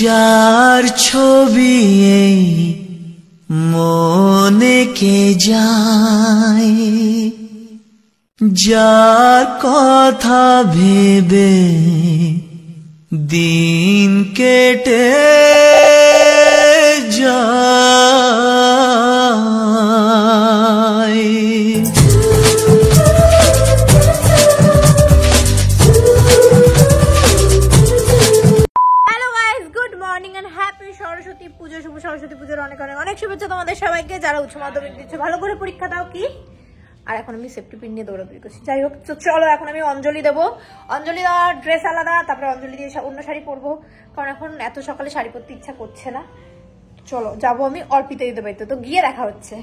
যার ছবি এই মনে কে যায়, যার কথা ভেবে দিন কেটে যায়। সরস্বতী পুজো, শুভ সরস্বতী পুজোর অনেক অনেক অনেক শুভেচ্ছা তোমাদের সবাইকে যারা উচ্চ মাধ্যমিক দিচ্ছে। ভালো করে পরীক্ষা দাও। কি আর এখন আমি সেফটি পিন নিয়ে দৌড়াদৌড়ি করছি। যাই হোক, তো চলো এখন আমি অঞ্জলি দেবো। অঞ্জলি দেওয়ার ড্রেস আলাদা, তারপরে অঞ্জলি দিয়ে অন্য শাড়ি পরবো, কারণ এখন এত সকালে শাড়ি পরতে ইচ্ছা করছে না। চলো যাবো আমি অর্পিতা দিতে বাড়িতে, তো গিয়ে দেখা হচ্ছে।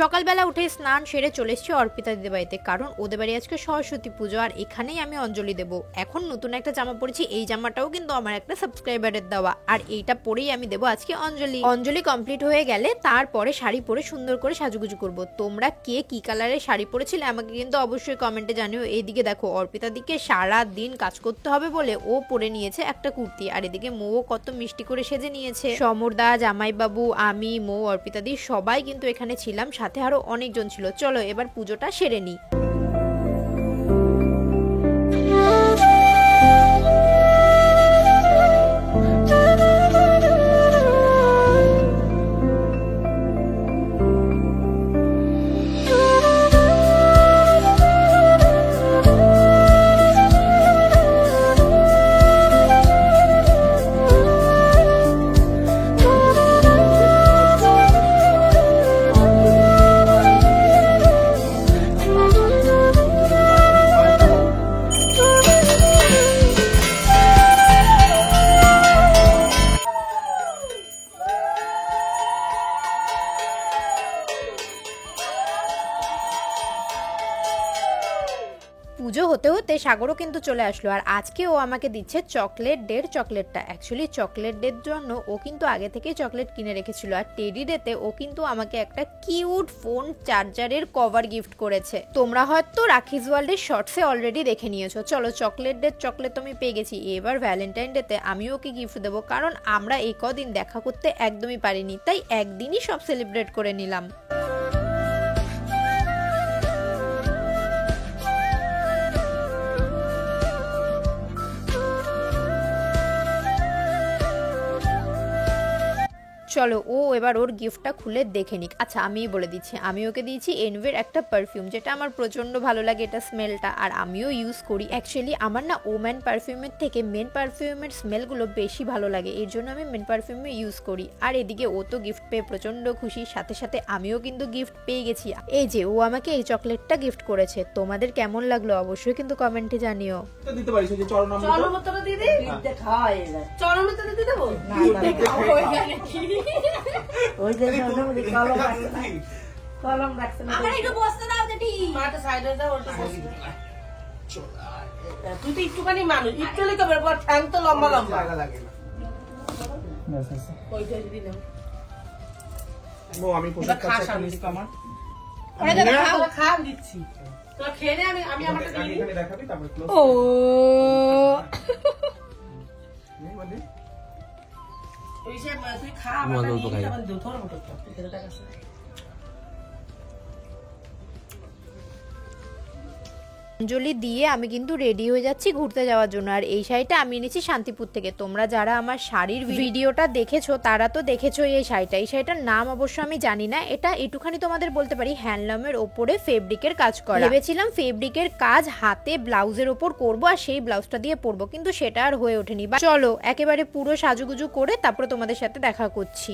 সকালবেলা উঠে স্নান সেরে চলে এসেছি অর্পিতা দিতে বাড়িতে, কারণ ওদের বাড়ি আজকে সরস্বতী পুজো আর এখানেই আমি অঞ্জলি দেব। এখন নতুন একটা জামা পরেছি, এই জামাটাও কিন্তু আমার একটা সাবস্ক্রাইবারের দেওয়া, আর এইটা পরেই আমি দেবো আজকে অঞ্জলি। অঞ্জলি কমপ্লিট হয়ে গেলে তারপরে শাড়ি পরে সুন্দর করে সাজুগুজু করব। তোমরা কে কি কালারের শাড়ি পরেছিলে আমাকে কিন্তু অবশ্যই কমেন্টে জানিও। এইদিকে দেখো অর্পিতা দিকে সারা দিন কাজ করতে হবে বলে ও পরে নিয়েছে একটা কুর্তি, আর এদিকে মৌ কত মিষ্টি করে সেজে নিয়েছে। সমরদা, জামাইবাবু, আমি, মৌ, অর্পিতা দি সবাই কিন্তু এখানে ছিলাম, সাথে আরো অনেকজন ছিল। চলো এবার পুজোটা সেরে নিই। পুজো হতে হতে সাগরও কিন্তু চলে আসলো, আর আজকে ও আমাকে দিচ্ছে চকলেট ডের চকলেটটা। অ্যাকচুয়ালি চকলেট ডের জন্য ও কিন্তু আগে থেকেই চকলেট কিনে রেখেছিল, আর টেডি ডেতে ও কিন্তু আমাকে একটা কিউট ফোন চার্জারের কভার গিফট করেছে। তোমরা হয়তো রাখিস ওয়ার্ল্ডের শর্টসে অলরেডি দেখে নিয়েছো। চলো চকলেট ডের চকলেট তো আমি পেয়ে গেছি, এবার ভ্যালেন্টাইন ডেতে আমিও ওকে গিফট দেবো, কারণ আমরা এই কদিন দেখা করতে একদমই পারিনি, তাই একদিনই সব সেলিব্রেট করে নিলাম। চলো ও এবার ওর গিফটটা খুলে দেখে নিক। আচ্ছা আমিই বলে দিচ্ছি, আমি ওকে দিয়েছি এনভের একটা পারফিউম, যেটা আমার প্রচন্ড ভালো লাগে এটা স্মেলটা, আর আমিও ইউজ করি। অ্যাকচুয়ালি আমার না ওম্যান পারফিউমের থেকে মেন পারফিউমের স্মেলগুলো বেশি ভালো লাগে, এর জন্য আমি মেন পারফিউমে ইউজ করি। আর এদিকে ও তো গিফট পেয়ে প্রচন্ড খুশি, সাথে সাথে আমিও কিন্তু গিফট পেয়ে গেছি। এই যে ও আমাকে এই চকলেটটা গিফট করেছে। তোমাদের কেমন লাগলো অবশ্যই কিন্তু কমেন্টে জানিও। দিতে পারিস যে চরণমৃত দিদি দিতে খাওয়াই যায়। চরণমৃত দিতে দেব না ওই যে কলম রাখছে না, আমার একটু বসতে দাও জেঠি, মাটা সাইডে দাও, ওটা বসতে তুই তো একটুখানি মানুষ, একটু লিখে বের পর ঠ্যাং তো লম্বা লম্বা লাগে না। ওইটা যদি নাও ও আমি পোশাক কাছে নিছি তো আমার আরে দাদা খাওয়া দিচ্ছি তো খেয়ে নে, আমি আমাকে দিয়ে এখানে দেখাবি তারপর ক্লোজ ও মানে ওই যে তুই খা আমার নিয়ে যাবেন দুধর মতো তো এটা টাকা আছে। অঞ্জলি দিয়ে আমি কিন্তু রেডি হয়ে যাচ্ছি ঘুরতে যাওয়ার জন্য, আর এই শাড়িটা আমি নিয়েছি শান্তিপুর থেকে। তোমরা যারা আমার শাড়ির ভিডিওটা দেখেছো তারা তো দেখেছো এই শাড়িটা। এই শাড়িটার নাম অবশ্য আমি জানি না, এটা একটুখানি তোমাদের বলতে পারি হ্যান্ডলুমের ওপরে ফেব্রিকের কাজ করা। ভেবেছিলাম ফেব্রিকের কাজ হাতে ব্লাউজের ওপর করব আর সেই ব্লাউজটা দিয়ে পরবো, কিন্তু সেটা আর হয়ে ওঠেনি। চলো একেবারে পুরো সাজুগুজু করে তারপরে তোমাদের সাথে দেখা করছি।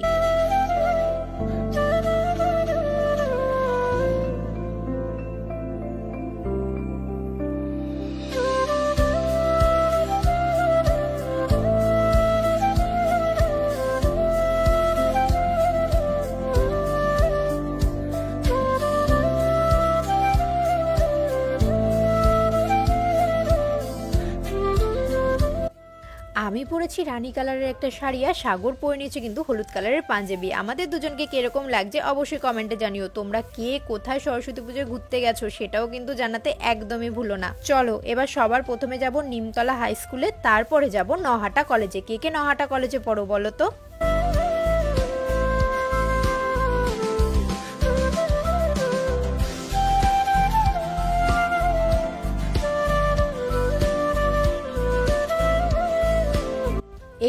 আমি পরেছি রানী কালারের একটা শাড়ি আর সাগর পরে নিয়েছে কিন্তু হলুদ কালারের পাঞ্জাবি। আমাদের দুজনকে কিরকম লাগছে অবশ্যই কমেন্টে জানিও। তোমরা কে কোথায় সরস্বতী পুজোয় ঘুরতে গেছো সেটাও কিন্তু জানাতে একদমই ভুলো না। চলো এবার সবার প্রথমে যাব নিমতলা হাই স্কুলে, তারপরে যাব নহাটা কলেজে। কে কে নহাটা কলেজে পড়ো বলো তো?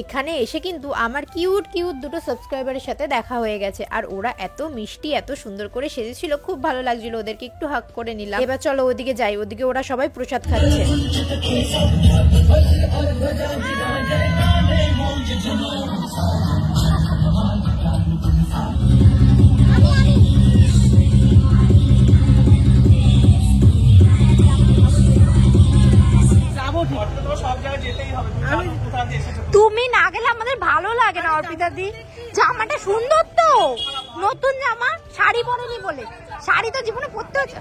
এখানে এসে কিন্তু আমার কিউট কিউট দুটো সাবস্ক্রাইবারের সাথে দেখা হয়ে গেছে, আর ওরা এত মিষ্টি এত সুন্দর করে সেজেছিল, খুব ভালো লাগছিল। ওদেরকে একটু হাগ করে নিলাম। এবার চলো ওদিকে যাই, ওদিকে ওরা সবাই প্রসাদ খাচ্ছে। তুমি না গেলে আমাদের ভালো লাগে না অর্পিতা দি। জামাটা সুন্দর তো, নতুন জামা, শাড়ি পরেনি বলে। শাড়ি তো জীবনে পরতে হচ্ছে।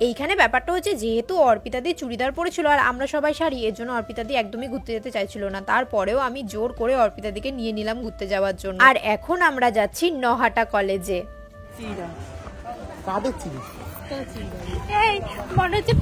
এইখানে ব্যাপারটা হচ্ছে যেহেতু অর্পিতা দি চুড়িদার পরেছিল আর আমরা সবাই শাড়ি, এর জন্য অর্পিতা দি একদমই ঘুরতে যেতে চাইছিল না। তারপরেও আমি জোর করে অর্পিতা দিকে নিয়ে নিলাম ঘুরতে যাওয়ার জন্য। আর এখন আমরা যাচ্ছি নহাটা কলেজে। এই মনে হচ্ছে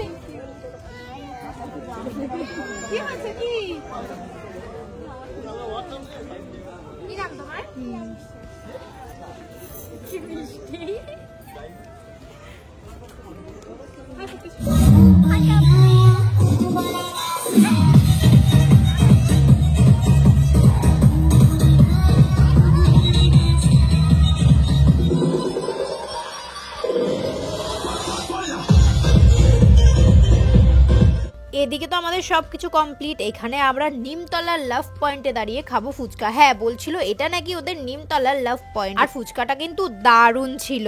এদিকে তো আমাদের সবকিছু কমপ্লিট। এখানে আমরা নিমতলার লাভ পয়েন্টে দাঁড়িয়ে খাবো ফুচকা। হ্যাঁ বলছিল এটা নাকি ওদের নিমতলার লাভ পয়েন্ট, আর ফুচকাটা কিন্তু দারুণ ছিল।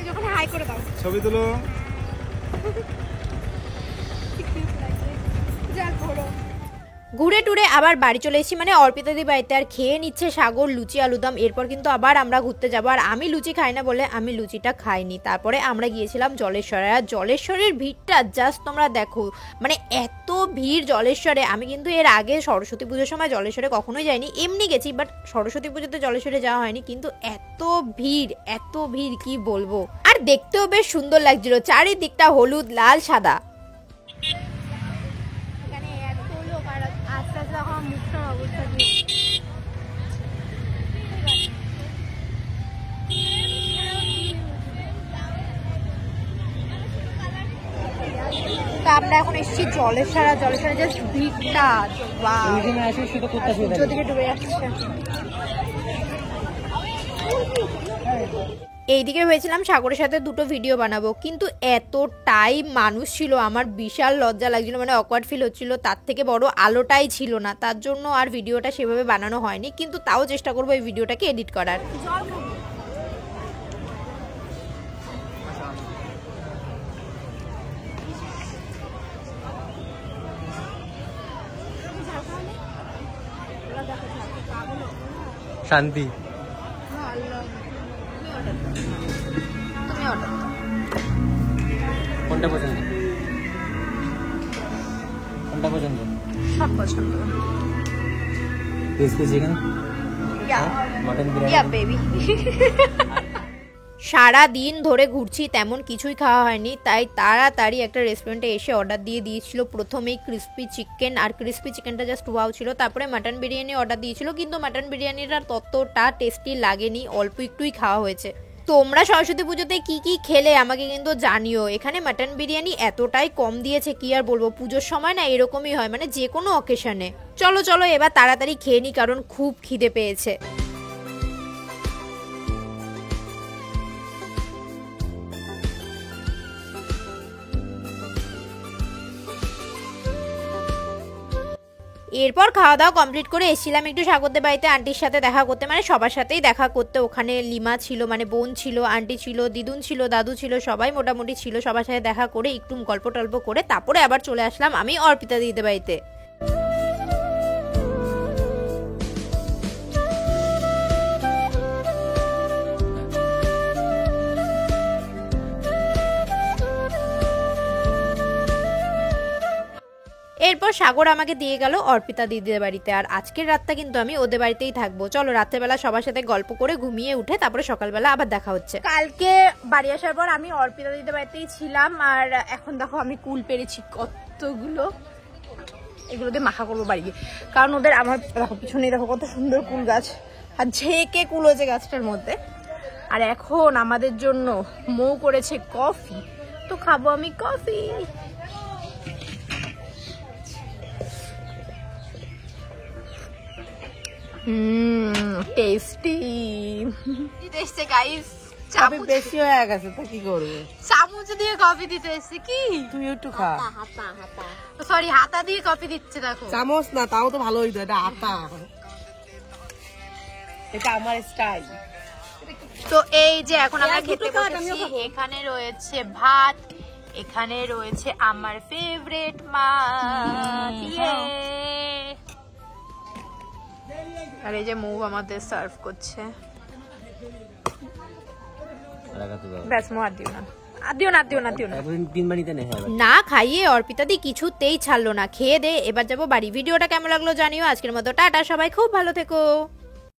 যখন হাই করে দাও ছবি তুলো। ঘুরে টুরে আবার বাড়ি চলে এসেছি, মানে অর্পিতা দি বাড়িতে। আর খেয়ে নিচ্ছে সাগর লুচি আলুদম। এরপর কিন্তু আবার আমরা ঘুরতে যাবো, আর আমি লুচি খাই না বলে আমি লুচিটা খাইনি। তারপরে আমরা গিয়েছিলাম জলেশ্বরে, আর জলেশ্বরের ভিড়টা জাস্ট তোমরা দেখো, মানে এত ভিড় জলেশ্বরে। আমি কিন্তু এর আগে সরস্বতী পুজোর সময় জলেশ্বরে কখনোই যাইনি, এমনি গেছি, বাট সরস্বতী পুজোতে জলেশ্বরে যাওয়া হয়নি। কিন্তু এত ভিড় কি বলবো। আর দেখতেও বেশ সুন্দর লাগছিল, চারিদিকটা হলুদ লাল সাদা। আমরা এখন এসেছি জলেশ্বরা। জলেশ্বরা জাস্ট ভিড়টা দিকে ডুবে যাচ্ছে। এইদিকে ভেবেছিলাম সাগরের সাথে দুটো ভিডিও বানাবো, কিন্তু এতটাই মানুষ ছিল আমার বিশাল লজ্জা লাগছিল, মানে অকওয়ার্ড ফিল হচ্ছিল। তার থেকে বড় আলোটাই ছিল না, তার জন্য আর ভিডিওটা সেভাবে বানানো হয়নি। কিন্তু তাও চেষ্টা করবো এই ভিডিওটাকে এডিট করার। শান্তি কোনটা পছন্দ? কোনটা পছন্দ? সব পছন্দ। Crispy chicken, mutton biryani. সারা দিন ধরে ঘুরছি, তেমন কিছুই খাওয়া হয়নি, তাই তাড়াতাড়ি একটা রেস্টুরেন্টে এসে অর্ডার দিয়ে দিয়েছিল। প্রথমেই ক্রিসপি চিকেন, আর ক্রিসপি চিকেনটা জাস্ট ওয়াও ছিল। তারপরে মাটন বিরিয়ানি অর্ডার দিয়েছিল, কিন্তু মাটন বিরিয়ানিটা ততটা টেস্টি লাগেনি, অল্প একটুই খাওয়া হয়েছে। তোমরা সরস্বতী পুজোতে কি কি খেলে আমাকে কিন্তু জানিও। এখানে মাটন বিরিয়ানি এতটাই কম দিয়েছে কি আর বলবো, পুজোর সময় না এরকমই হয়, মানে যে কোনো অকেশনে। চলো এবার তাড়াতাড়ি খেয়ে নি, কারণ খুব খিদে পেয়েছে। এরপর খাওয়া দাওয়া কমপ্লিট করে এসেছিলাম একটু সাগরদের বাড়িতে আন্টির সাথে দেখা করতে, মানে সবার সাথেই দেখা করতে। ওখানে লিমা ছিল, মানে বোন ছিল, আন্টি ছিল, দিদুন ছিল, দাদু ছিল, সবাই মোটামুটি ছিল। সবার সাথে দেখা করে একটু গল্প টল্প করে তারপরে আবার চলে আসলাম আমি অর্পিতা দিদিদের বাড়িতে। এরপর সাগর আমাকে দিয়ে গেল অর্পিতা দিদির বাড়িতে, আর আজকের রাতটা কিন্তু আমি ওদের বাড়িতেই থাকবো। চলো রাতের বেলা সবার সাথে গল্প করে ঘুমিয়ে উঠে তারপরে সকালবেলা আবার দেখা হচ্ছে। কালকে বাড়ি আসার পর আমি অর্পিতা দিদির বাড়িতেই ছিলাম, আর এখন দেখো আমি কুল পেরেছি কতগুলো, এগুলো দিয়ে মাখা করবো বাড়ি গিয়ে, কারণ ওদের আমার দেখো পিছনে দেখো কত সুন্দর কুল গাছ, আর ঝেঁকে কুল হয়েছে গাছটার মধ্যে। আর এখন আমাদের জন্য মৌ করেছে কফি, তো খাবো আমি কফি। টেস্টি এসছে গাইস, চামচ বেশি হয়ে গেছে তো কি করবে, চামচ দিয়ে কফি দিতে এসছে। কি তুই একটু খা। সরি হাতা দিয়ে কফি দিচ্ছে দেখো। চামচ না, তাও তো ভালো হইতো, এটা আটা, এটা আমার স্টাইল। তো এই যে এখন আমরা খেতে বসেছি, এখানে রয়েছে ভাত, এখানে রয়েছে আমার ফেভারিট মাছ, আর এই যে মৌ আমাদের সার্ভ করছে। ব্যাস মৌ আর দিও না, না খাইয়ে অর্পিতা দি কিছুতেই ছাড়লো না, খেয়ে দে এবার যাবো বাড়ি। ভিডিওটা কেমন লাগলো জানিও, আজকের মতো টাটা, সবাই খুব ভালো থেকো।